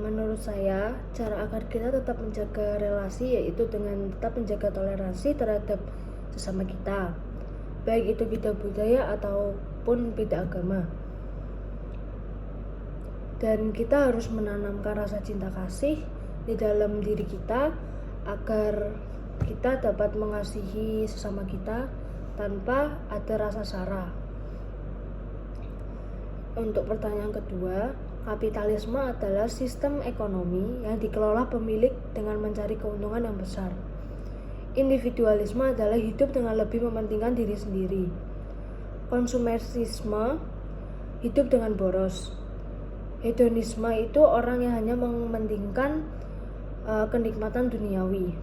Menurut saya, cara agar kita tetap menjaga relasi yaitu dengan tetap menjaga toleransi terhadap sesama kita, baik itu beda budaya ataupun beda agama. Dan kita harus menanamkan rasa cinta kasih di dalam diri kita agar kita dapat mengasihi sesama kita tanpa ada rasa sara. Untuk pertanyaan kedua, kapitalisme adalah sistem ekonomi yang dikelola pemilik dengan mencari keuntungan yang besar. Individualisme adalah hidup dengan lebih mementingkan diri sendiri. Konsumerisme, hidup dengan boros. Hedonisme itu orang yang hanya mementingkan kenikmatan duniawi.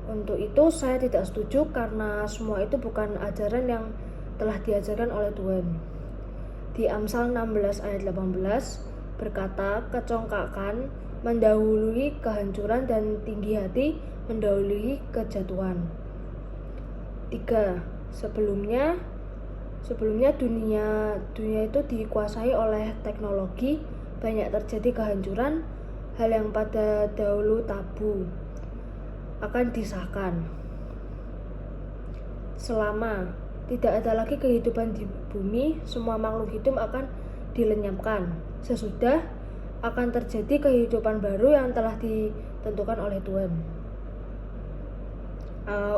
Untuk itu saya tidak setuju karena semua itu bukan ajaran yang telah diajarkan oleh Tuhan. Di Amsal 16 ayat 18 berkata, kecongkakan mendahului kehancuran dan tinggi hati mendahului kejatuhan. 3. Sebelumnya dunia itu dikuasai oleh teknologi, banyak terjadi kehancuran, hal yang pada dahulu tabu akan disahkan. Selama tidak ada lagi kehidupan di bumi, semua makhluk hidup akan dilenyapkan. Sesudah akan terjadi kehidupan baru yang telah ditentukan oleh Tuhan.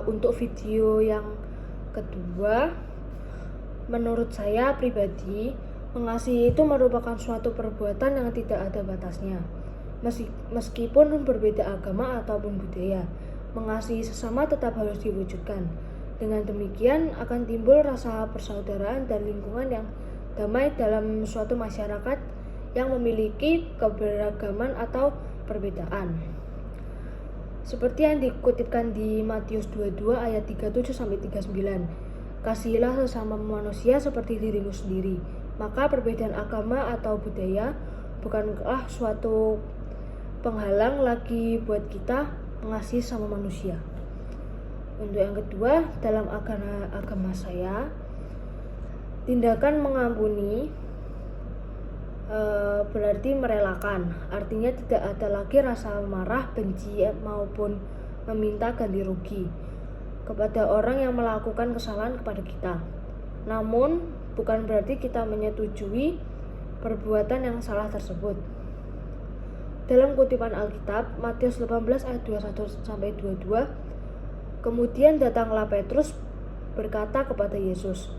Untuk video yang kedua, menurut saya pribadi, mengasihi itu merupakan suatu perbuatan yang tidak ada batasnya. Meskipun berbeda agama ataupun budaya, mengasihi sesama tetap harus diwujudkan. Dengan demikian akan timbul rasa persaudaraan dan lingkungan yang damai dalam suatu masyarakat yang memiliki keberagaman atau perbedaan. Seperti yang dikutipkan di Matius 22 ayat 37-39. Kasihilah sesama manusia seperti dirimu sendiri. Maka perbedaan agama atau budaya bukanlah suatu penghalang lagi buat kita mengasihi sama manusia. Untuk yang kedua, dalam agama saya, tindakan mengampuni berarti merelakan. Artinya tidak ada lagi rasa marah, benci maupun meminta ganti rugi kepada orang yang melakukan kesalahan kepada kita. Namun bukan berarti kita menyetujui perbuatan yang salah tersebut. Dalam kutipan Alkitab, Matius 18 ayat 21-22, kemudian datanglah Petrus berkata kepada Yesus,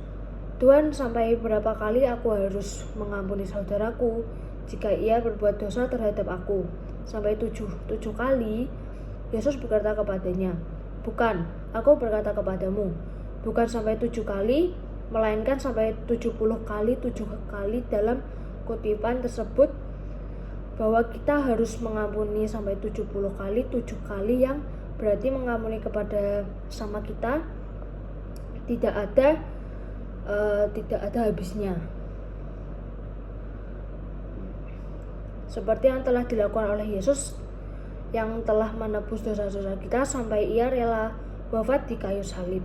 Tuhan, sampai berapa kali aku harus mengampuni saudaraku jika ia berbuat dosa terhadap aku? Sampai 7 kali? Yesus berkata kepadanya, bukan, aku berkata kepadamu, bukan sampai 7 kali, melainkan sampai 70 kali 7 kali. Dalam kutipan tersebut bahwa kita harus mengampuni sampai 70 kali 7 kali, yang berarti mengampuni kepada sama kita tidak ada habisnya. Seperti yang telah dilakukan oleh Yesus yang telah menebus dosa-dosa kita sampai ia rela wafat di kayu salib.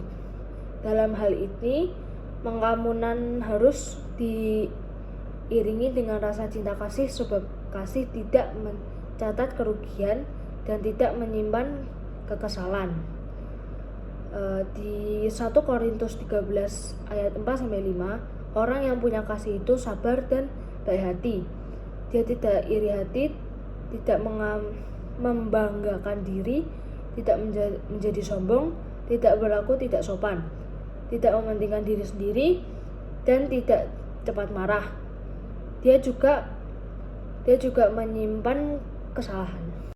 Dalam hal ini, pengampunan harus diiringi dengan rasa cinta kasih, sebab kasih tidak mencatat kerugian dan tidak menyimpan kekesalan. Di 1 Korintus 13 ayat 4-5, orang yang punya kasih itu sabar dan baik hati. Dia tidak iri hati, tidak membanggakan diri, tidak menjadi sombong, tidak berlaku tidak sopan, tidak mementingkan diri sendiri, dan tidak cepat marah. Dia juga menyimpan kesalahan.